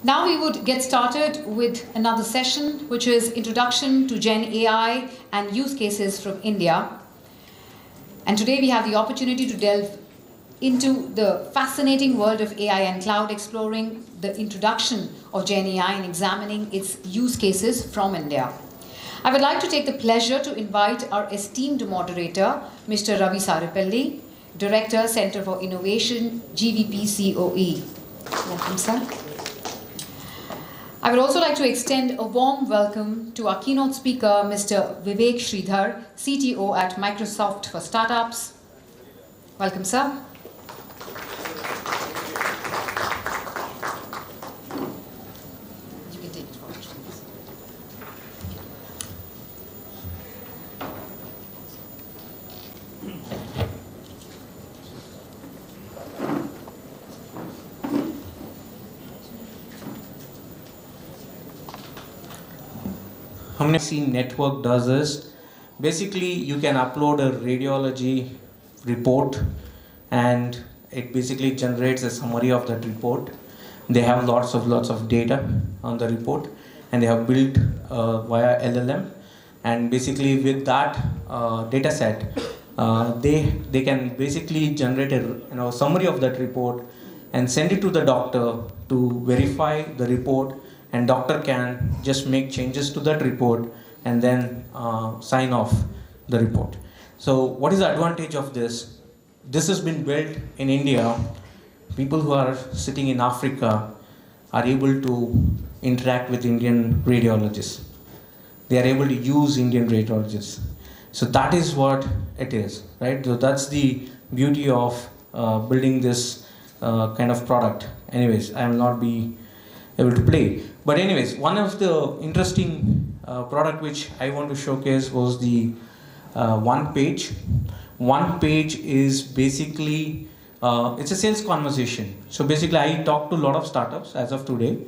Now we would get started with another session, which is Introduction to GenAI and Use Cases from India. And today we have the opportunity to delve into the fascinating world of AI and cloud, exploring the introduction of GenAI and examining its use cases from India. I would like to take the pleasure to invite our esteemed moderator, Mr. Ravi Saripalle, Director, Center for Innovation, GVPCoE. Welcome, sir. I would also like to extend a warm welcome to our keynote speaker, Mr. Vivek Sridhar, CTO at Microsoft for Startups. Welcome, sir. You can take it forward, please. HMC network does is basically you can upload a radiology report and it basically generates a summary of that report. They have lots of data on the report and they have built via LLM, and basically with that data set they can basically generate a summary of that report and send it to the doctor to verify the report, and doctor can just make changes to that report and then sign off the report. So what is the advantage of this? This has been built in India. People who are sitting in Africa are able to interact with Indian radiologists. They are able to use Indian radiologists. So that is what it is, right? So that's the beauty of building this kind of product. Anyways, I will not be able to play. But anyways, one of the interesting product which I want to showcase was the one page. One page is basically, it's a sales conversation. So basically I talk to a lot of startups as of today,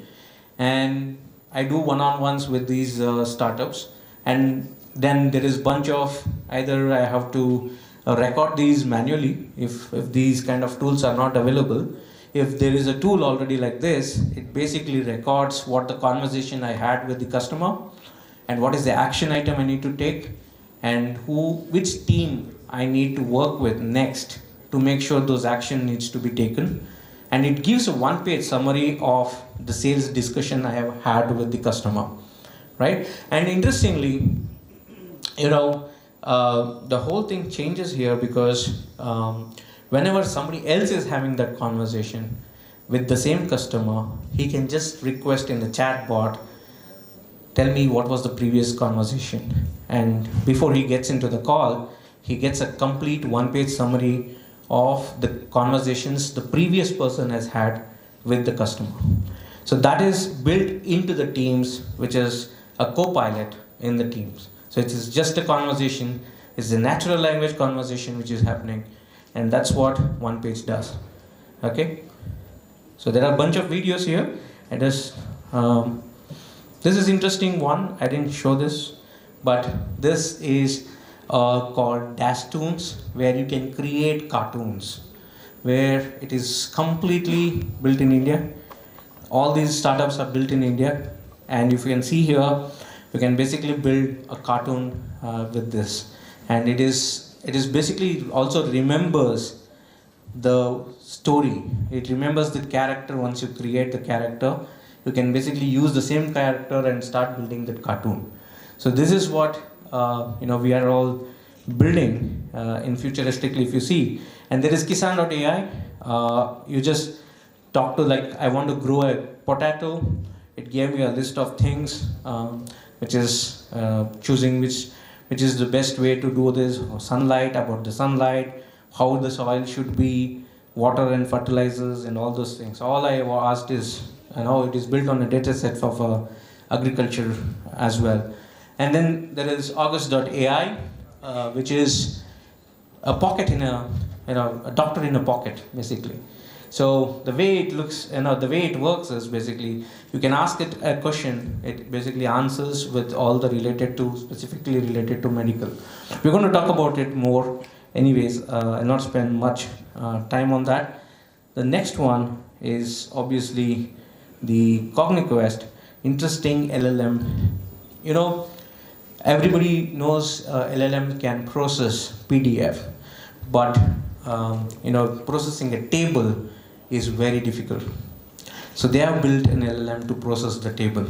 and I do one-on-ones with these startups, and then there is bunch of, either I have to record these manually if these kind of tools are not available. If there is a tool already like this, it basically records what the conversation I had with the customer and what is the action item I need to take and which team I need to work with next to make sure those action needs to be taken. And it gives a one-page summary of the sales discussion I have had with the customer, right? And interestingly, the whole thing changes here because whenever somebody else is having that conversation with the same customer, he can just request in the chat bot, tell me what was the previous conversation. And before he gets into the call, he gets a complete one-page summary of the conversations the previous person has had with the customer. So that is built into the Teams, which is a co-pilot in the Teams. So it is just a conversation, it's a natural language conversation which is happening. And that's what one page does. Okay, so there are a bunch of videos here. And this is interesting one. I didn't show this, but this is called Dashtoons, where you can create cartoons, where it is completely built in India. All these startups are built in India, and if you can see here, you can basically build a cartoon with this, and it is basically also remembers the story. It remembers the character. Once you create the character, you can basically use the same character and start building that cartoon. So this is what we are all building in futuristically, if you see. And there is Kisan.ai. You just talk to, like, I want to grow a potato. It gave me a list of things, which is choosing which is the best way to do this, or sunlight, about the sunlight, how the soil should be, water and fertilizers and all those things. All I asked is, it is built on a data set of agriculture as well. And then there is August.ai, which is a pocket a doctor in a pocket, basically. So the way it looks, the way it works is basically you can ask it a question. It basically answers with all the specifically related to medical. We're going to talk about it more. Anyways, I'll not spend much time on that. The next one is obviously the CogniQuest, interesting LLM. You know, everybody knows LLM can process PDF, but processing a table is very difficult. So they have built an LLM to process the table.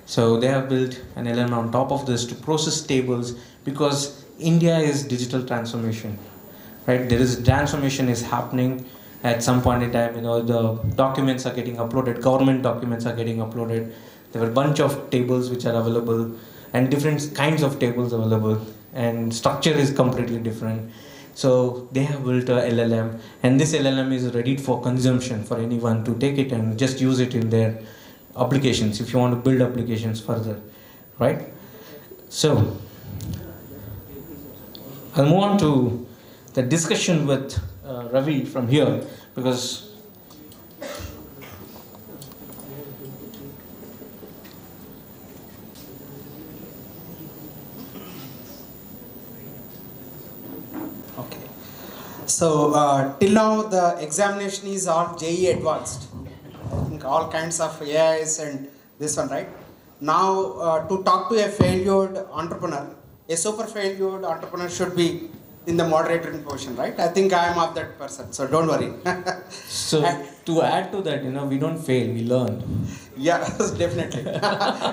So they have built an LLM on top of this to process tables, because India is digital transformation, right? There is transformation is happening at some point in time. The documents are getting uploaded, government documents are getting uploaded. There were a bunch of tables which are available, and different kinds of tables available, and structure is completely different. So they have built a LLM, and this LLM is ready for consumption for anyone to take it and just use it in their applications if you want to build applications further, right? So I'll move on to the discussion with Ravi from here, because So till now the examination is all JE advanced. I think all kinds of AIs and this one, right? Now to talk to a failed entrepreneur, a super failed entrepreneur should be in the moderating position, right? I think I am of that person, so don't worry. So to add to that, we don't fail, we learn. Yeah, definitely.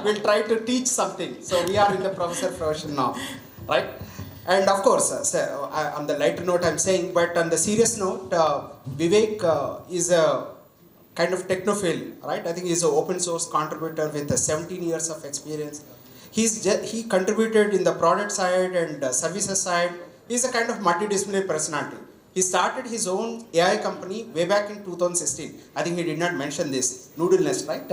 We'll try to teach something. So we are in the professor profession now, right? And of course, on the lighter note I'm saying, but on the serious note, Vivek is a kind of technophile, right? I think he's an open source contributor with 17 years of experience. He contributed in the product side and services side. He's a kind of multidisciplinary personality. He started his own AI company way back in 2016. I think he did not mention this, Noodle Nest, right?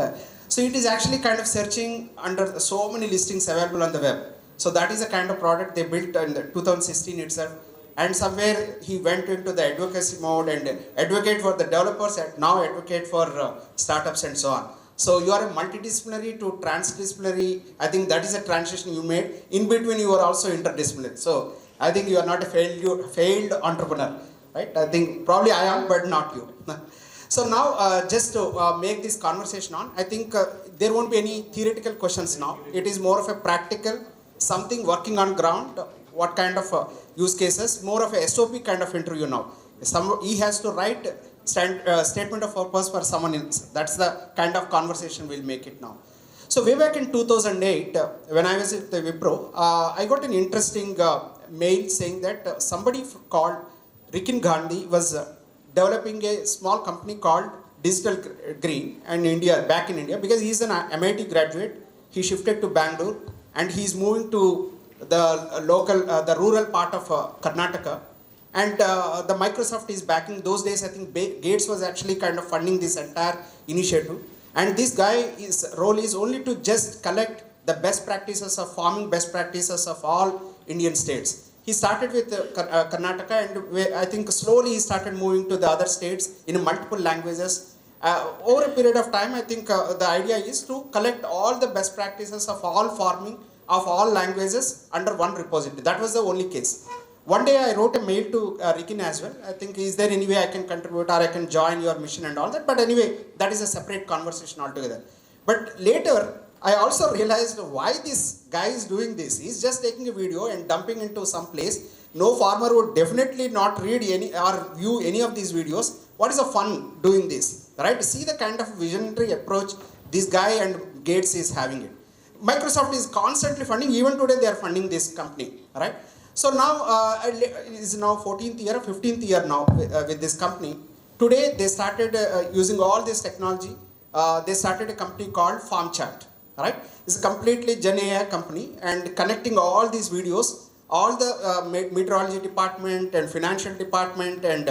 So it is actually kind of searching under so many listings available on the web. So that is the kind of product they built in 2016 itself. And somewhere he went into the advocacy mode and advocate for the developers and now advocate for startups and so on. So you are a multidisciplinary to transdisciplinary. I think that is a transition you made. In between you are also interdisciplinary. So I think you are not a failed entrepreneur, right? I think probably I am, but not you. So now just to make this conversation on, I think there won't be any theoretical questions now. It is more of a practical, something working on ground, what kind of use cases, more of a SOP kind of interview now. He has to write statement of purpose for someone else. That's the kind of conversation we'll make it now. So way back in 2008, when I was at the Wipro, I got an interesting mail saying that somebody called Rikin Gandhi was developing a small company called Digital Green back in India, because he's an MIT graduate. He shifted to Bangalore and he's moving to the rural part of Karnataka. And the Microsoft is backing. Those days, I think Gates was actually kind of funding this entire initiative. And this guy's role is only to just collect the best practices of farming, best practices of all Indian states. He started with Karnataka, and I think slowly he started moving to the other states in multiple languages. Over a period of time, I think the idea is to collect all the best practices of all farming, of all languages under one repository. That was the only case. One day I wrote a mail to Rikin as well. I think, is there any way I can contribute or I can join your mission and all that? But anyway, that is a separate conversation altogether. But later, I also realized why this guy is doing this. He's just taking a video and dumping into some place. No farmer would definitely not read any or view any of these videos. What is the fun doing this? Right? See the kind of visionary approach this guy and Gates is having it. Microsoft is constantly funding. Even today, they are funding this company. Right? So now it is now 14th year or 15th year now with this company. Today they started using all this technology. They started a company called FarmChat. Right? It's a completely GenAI company and connecting all these videos, all the meteorology department and financial department, and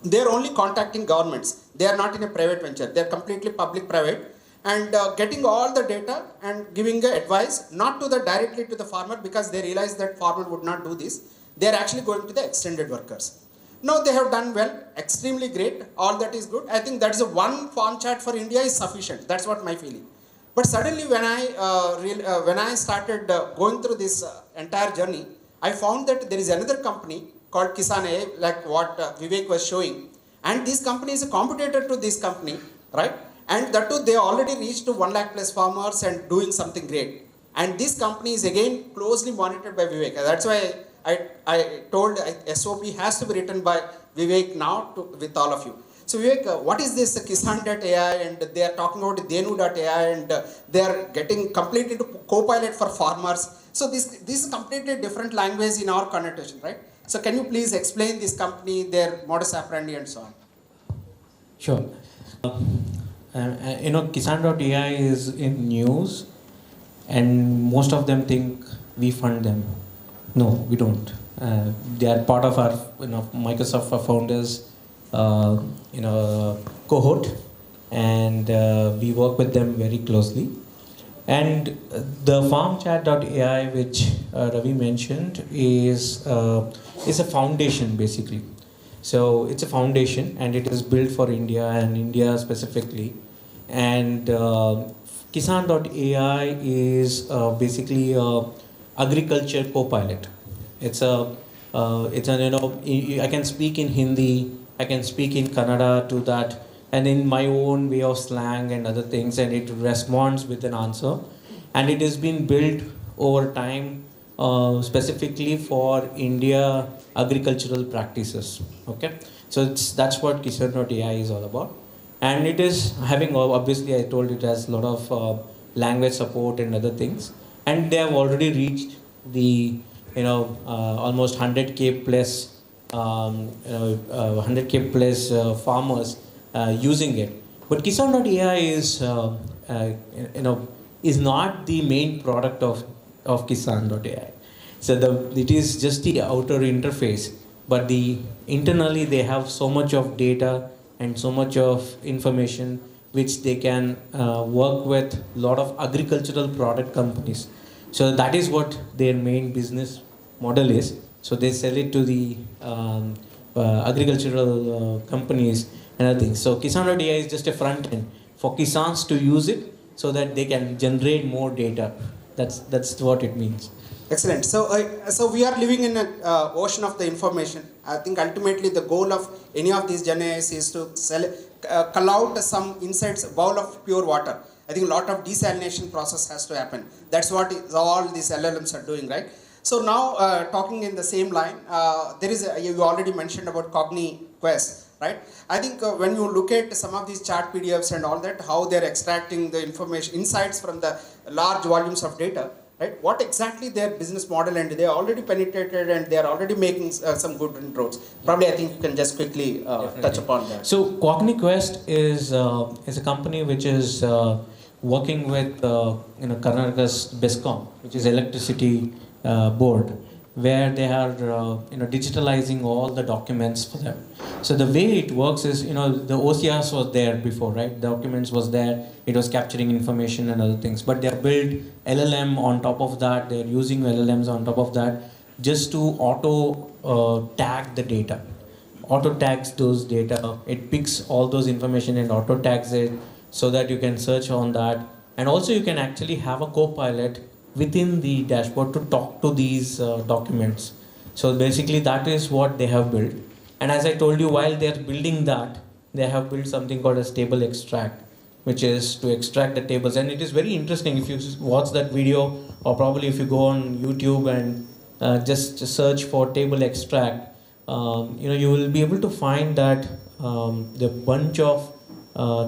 they're only contacting governments. They are not in a private venture. They're completely public-private. And getting all the data and giving advice, not to directly to the farmer, because they realize that farmer would not do this. They are actually going to the extended workers. Now they have done well, extremely great, all that is good. I think that is a one farm chat for India is sufficient. That's what my feeling. But suddenly when I started going through this entire journey, I found that there is another company called KNI, like what Vivek was showing. And this company is a competitor to this company, right? And that too, they already reached to 1 lakh plus farmers and doing something great. And this company is again closely monitored by Vivek. That's why I told SOP has to be written by Vivek now with all of you. So Vivek, what is this Kisan.ai, and they are talking about Denu.ai, and they are getting completely to Copilot for farmers. So this is completely different language in our connotation, right? So can you please explain this company, their modus operandi and so on? Sure. Kisan.ai is in news, and most of them think we fund them. No, we don't. They are part of our Microsoft founders cohort, and we work with them very closely. And the farmchat.ai, which Ravi mentioned, is a foundation basically. So it's a foundation, and it is built for India and India specifically. And Kisan.ai is basically a agriculture co-pilot. I can speak in Hindi, I can speak in Kannada to that, and in my own way of slang and other things, and it responds with an answer. And it has been built over time specifically for India agricultural practices. Okay, so that's what Kisan.ai is all about. And it is having, obviously I told it has a lot of language support and other things. And they have already reached the almost 100k plus 100k plus farmers using it. But Kisan.ai is not the main product of Kisan.ai. So it is just the outer interface, but internally they have so much of data and so much of information which they can work with a lot of agricultural product companies. So that is what their main business model is. So they sell it to the agricultural companies and other things. So Kisan.ai is just a front end for Kisans to use it so that they can generate more data. That's what it means. Excellent. So we are living in an ocean of the information. I think ultimately the goal of any of these GenAIs is to cull out some insights, a bowl of pure water. I think a lot of desalination process has to happen. That's what all these LLMs are doing, right? So now talking in the same line, you already mentioned about CogniQuest, right? I think when you look at some of these chart PDFs and all that, how they're extracting the information, insights from the large volumes of data, right? What exactly their business model, and they are already penetrated and they are already making some good inroads. Probably I think you can just quickly touch upon that. So CogniQuest is a company which is working with Karnataka's BESCOM, which is electricity board, where they are digitalizing all the documents for them. So the way it works is, the OCRs was there before, right? Documents was there, it was capturing information and other things, but they have built LLM on top of that. They're using LLMs on top of that just to auto tag the data. Auto tags those data, it picks all those information and auto tags it so that you can search on that. And also you can actually have a co-pilot within the dashboard to talk to these documents. So basically that is what they have built. And as I told you, while they are building that, they have built something called as table extract, which is to extract the tables. And it is very interesting if you watch that video, or probably if you go on YouTube and just search for table extract, you will be able to find that the bunch of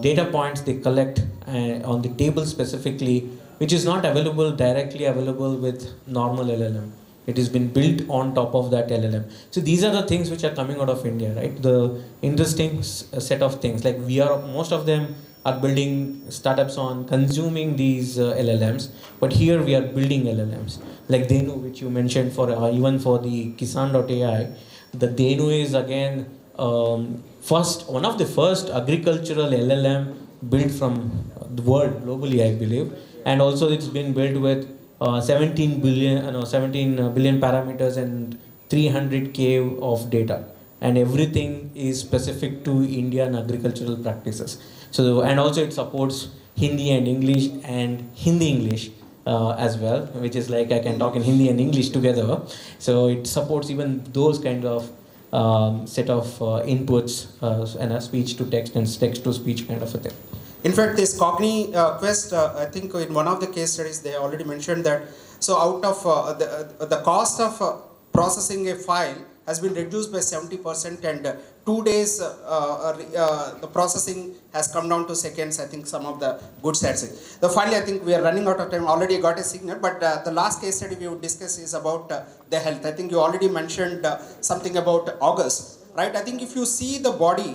data points they collect on the table specifically, which is not directly available with normal LLM. It has been built on top of that LLM. So these are the things which are coming out of India, right? The interesting set of things, like most of them are building startups on consuming these LLMs, but here we are building LLMs. Like Denu, which you mentioned even for the Kisan.ai, the Denu is again one of the first agricultural LLM built from the world globally, I believe. And also it's been built with 17 billion parameters and 300k of data, and everything is specific to Indian agricultural practices. So, and also it supports Hindi and English and Hindi English as well, which is like I can talk in Hindi and English together. So it supports even those kind of set of inputs and a speech to text and text to speech kind of a thing. In fact, this Cogni Quest, I think in one of the case studies, they already mentioned that. So out of the cost of processing a file has been reduced by 70%, and 2 days the processing has come down to seconds. I think some of the good stats. So finally, I think we are running out of time. Already got a signal, but the last case study we would discuss is about the health. I think you already mentioned something about August, right? I think if you see the body,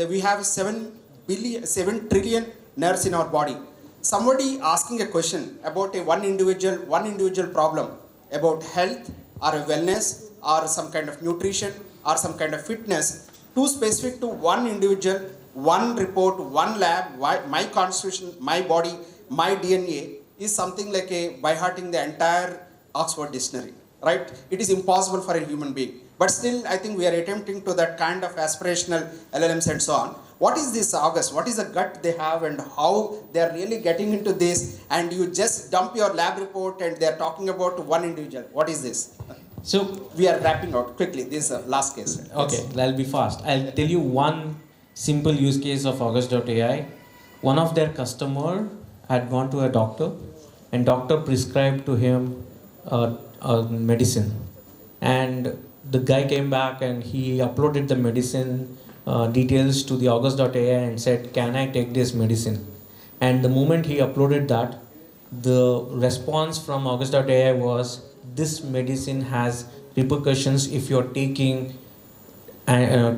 we have 7 trillion nerves in our body. Somebody asking a question about one individual problem about health or a wellness or some kind of nutrition or some kind of fitness, too specific to one individual, one report, one lab, my constitution, my body, my DNA, is something like a by hearting the entire Oxford dictionary, right? It is impossible for a human being. But still, I think we are attempting to that kind of aspirational LLMs and so on. What is this August? What is the gut they have and how they are really getting into this? And you just dump your lab report and they are talking about one individual. What is this? So we are wrapping out quickly. This is the last case. Okay, yes. I'll be fast. I'll tell you one simple use case of August.ai. One of their customer had gone to a doctor and doctor prescribed to him a medicine. And the guy came back and he uploaded the medicine details to the August.ai and said, can I take this medicine? And the moment he uploaded that, the response from August.ai was, this medicine has repercussions if you're taking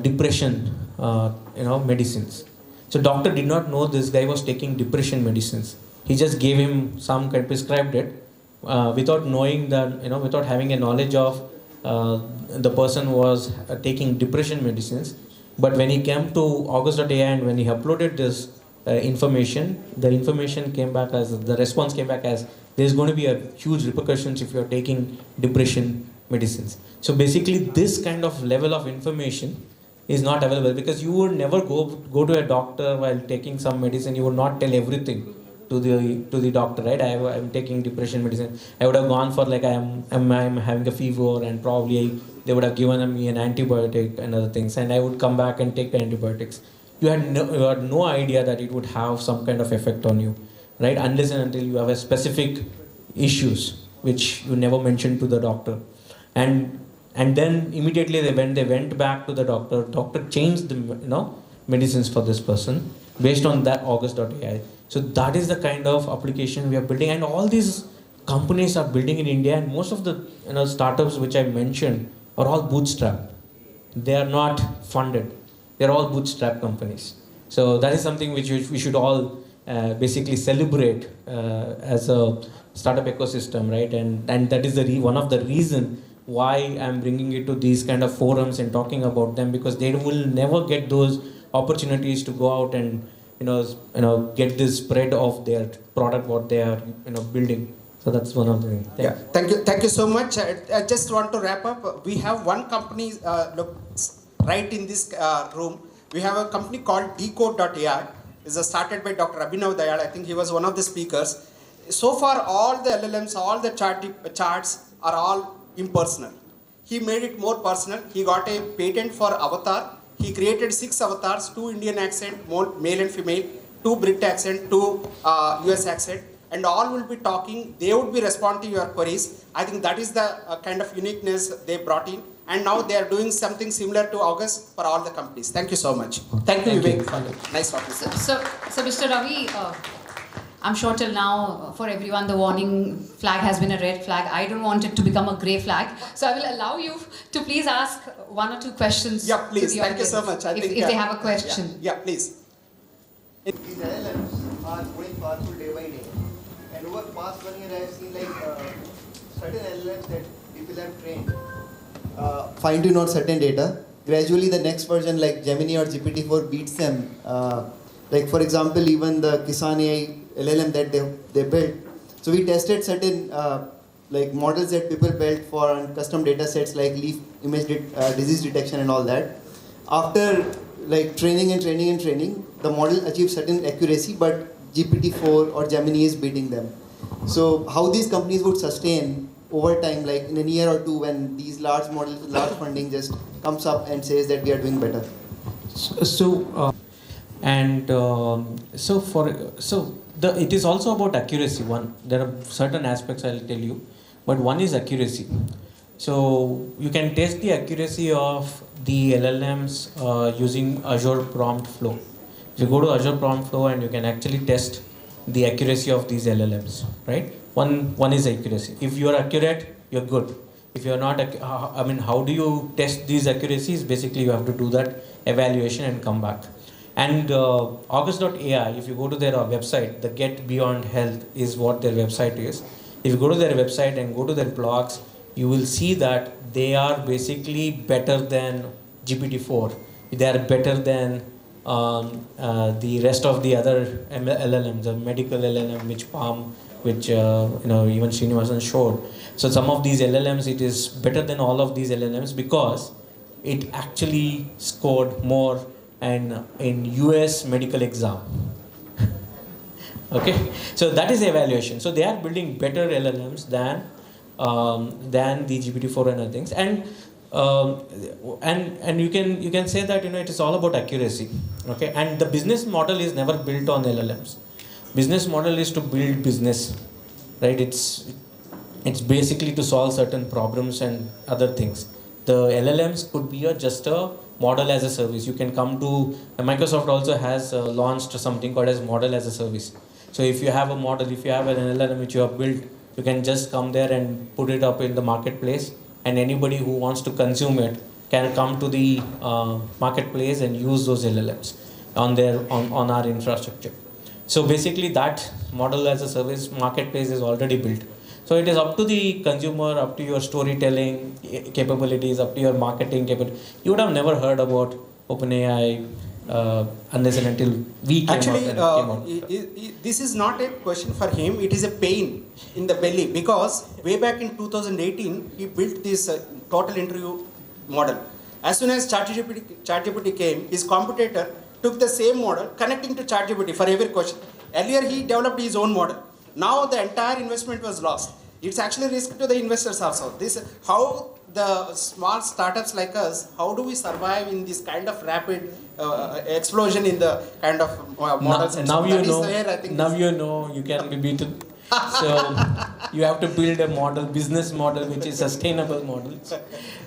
depression medicines. So doctor did not know this guy was taking depression medicines. He just gave him some kind, prescribed it without knowing that, without having a knowledge of the person was taking depression medicines. But when he came to August.ai and when he uploaded this information, the information came back as, the response came back as, there's going to be a huge repercussions if you're taking depression medicines. So basically this kind of level of information is not available because you would never go to a doctor while taking some medicine. You would not tell everything to the doctor, right? I'm taking depression medicine. I would have gone for like I'm having a fever and probably they would have given me an antibiotic and other things, and I would come back and take the antibiotics. You had no idea that it would have some kind of effect on you, right? Unless and until you have a specific issues which you never mentioned to the doctor, and then immediately when they went back to the doctor changed the medicines for this person based on that August.ai. So that is the kind of application we are building, and all these companies are building in India, and most of the startups which I mentioned are all bootstrapped. They are not funded. They're all bootstrap companies. So that is something which we should all basically celebrate as a startup ecosystem, right? And that is one of the reason why I'm bringing it to these kind of forums and talking about them, because they will never get those opportunities to go out and get this spread of their product, what they are building. So that's one of the things. Thank you so much. I just want to wrap up. We have one company right in this room. We have a company called Decode.ai. It's started by Dr. Abhinav Dayal. I think he was one of the speakers. So far, all the LLMs, all the charts are all impersonal. He made it more personal. He got a patent for avatar. He created 6 avatars, 2 Indian accent, male and female, 2 Brit accent, 2 US accent, and all will be talking. They would be responding to your queries. I think that is the kind of uniqueness they brought in. And now they are doing something similar to August for all the companies. Thank you so much. Thank you, Vivek. Nice talking. So Mr. Ravi, I'm sure till now for everyone the warning flag has been a red flag. I don't want it to become a grey flag. So I will allow you to please ask 1 or 2 questions. Yeah, please. To the Thank you audience, so much. if they have a question. Yeah, please. These LLMs are growing powerful day by day. And over the past 1 year, I have seen certain LLMs that people have trained fine-tune on certain data. Gradually, the next version like Gemini or GPT-4 beats them. Like for example, even the KNI LLM that they built. So we tested certain models that people built for custom data sets like leaf image disease detection and all that. After training, the model achieved certain accuracy, but GPT-4 or Gemini is beating them. So how these companies would sustain over time, like in a year or 2, when these large models, large funding just comes up and says that we are doing better? And it is also about accuracy. There are certain aspects I'll tell you, but one is accuracy. So you can test the accuracy of the LLMs using Azure Prompt Flow. If you go to Azure Prompt Flow, and you can actually test the accuracy of these LLMs, right? One is accuracy. If you are accurate, you're good. If you're not, how do you test these accuracies? Basically, you have to do that evaluation and come back. And August.ai, if you go to their website, the Get Beyond Health is what their website is. If you go to their website and go to their blogs, you will see that they are basically better than GPT-4. They are better than the rest of the other LLMs, the medical LLM, which Palm, which even Srinivasan showed. So some of these LLMs, it is better than all of these LLMs because it actually scored more in US medical exam. Okay, so that is the evaluation. So they are building better LLMs than the GPT-4 and other things. And you can say that it is all about accuracy. Okay, and the business model is never built on LLMs. Business model is to build business, right? It's basically to solve certain problems and other things. The LLMs could be just a model as a service. You can come to Microsoft also has launched something called as model as a service. So if you have a model, if you have an LLM which you have built, you can just come there and put it up in the marketplace, and anybody who wants to consume it can come to the marketplace and use those LLMs on our infrastructure. So basically that model as a service marketplace is already built. So it is up to the consumer, up to your storytelling capabilities, up to your marketing capability. You would have never heard about OpenAI unless and until we came out. This is not a question for him. It is a pain in the belly because way back in 2018, he built this total interview model. As soon as ChatGPT came, his competitor took the same model, connecting to ChatGPT for every question. Earlier, he developed his own model. Now the entire investment was lost. It's actually risk to the investors also. How the small startups like us, how do we survive in this kind of rapid explosion in the kind of models? Now you can be beaten. So you have to build a business model which is sustainable model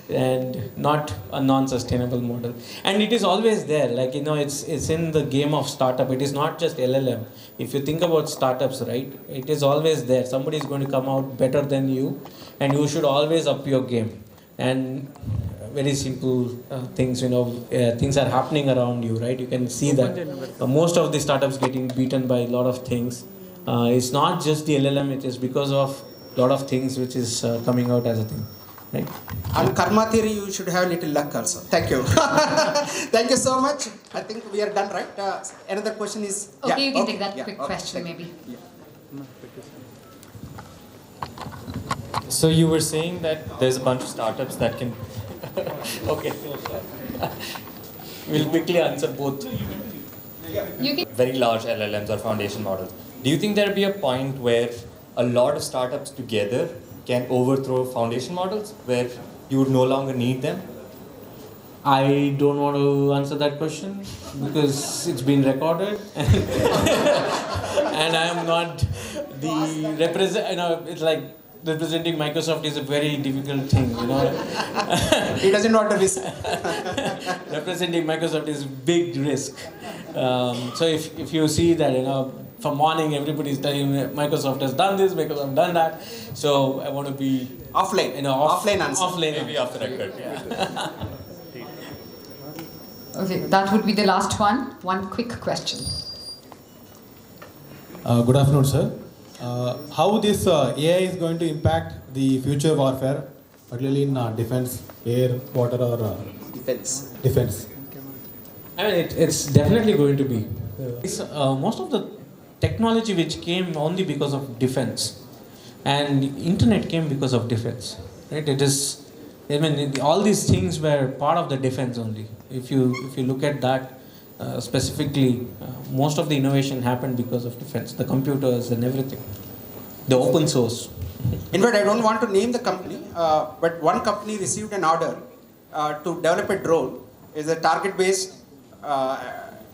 and not a non-sustainable model. And it is always there, it's in the game of startup. It is not just LLM. If you think about startups, right, it is always there. Somebody is going to come out better than you, and you should always up your game. And very simple things, things are happening around you, right? You can see that most of the startups getting beaten by a lot of things. It's not just the LLM, it is because of a lot of things which is coming out as a thing. Right? On karma theory, you should have a little luck also. Thank you. Thank you so much. I think we are done, right? Another question is... Okay, you can take that quick question maybe. Yeah. So you were saying that there's a bunch of startups that can... Okay. We'll quickly answer both. You can... Very large LLMs or foundation models. Do you think there'll be a point where a lot of startups together can overthrow foundation models where you would no longer need them? I don't want to answer that question because it's been recorded and I am not the it's like representing Microsoft is a very difficult thing, He doesn't want to risk. Representing Microsoft is a big risk. So if you see that, from morning everybody is telling me Microsoft has done this, Microsoft has done that. So I want to be offline. Offline answer. Offline. Maybe off the record. Yeah. Okay, that would be the last one. One quick question. Good afternoon, sir. How this AI is going to impact the future warfare, particularly in defense, air, water, or defense? I mean, it's definitely going to be. Most of the technology which came only because of defense, and internet came because of defense, right? It is, all these things were part of the defense only. If you look at that specifically, most of the innovation happened because of defense, the computers and everything, the open source. In fact, I don't want to name the company, but one company received an order to develop a drone. It's a target-based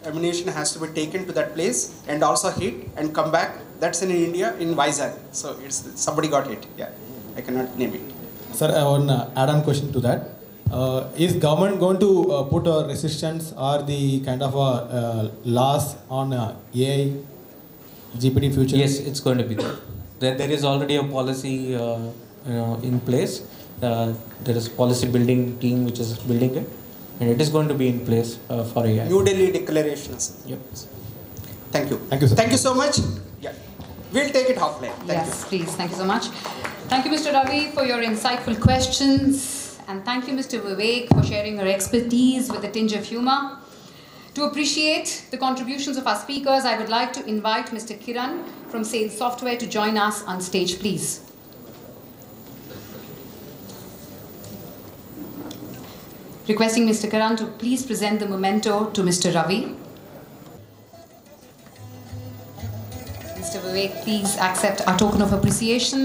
ammunition has to be taken to that place and also hit and come back. That's in India, in Vizag. So it's somebody got hit. Yeah, I cannot name it. Sir, I have an add-on question to that. Is government going to put a restrictions or the kind of laws on AI, GPT future? Yes, it's going to be there. There is already a policy in place. There is a policy building team which is building it, and it is going to be in place for AI. New Delhi declarations. Yep. Thank you. Thank you, sir. Thank you so much. Yeah, we'll take it offline. Thank Yes, you. please. Thank you so much. Thank you, Mr. Ravi, for your insightful questions. And thank you, Mr. Vivek, for sharing your expertise with a tinge of humor. To appreciate the contributions of our speakers, I would like to invite Mr. Kiran from Sales Software to join us on stage, please. Requesting Mr. Kiran to please present the memento to Mr. Ravi. Mr. Vivek, please accept our token of appreciation.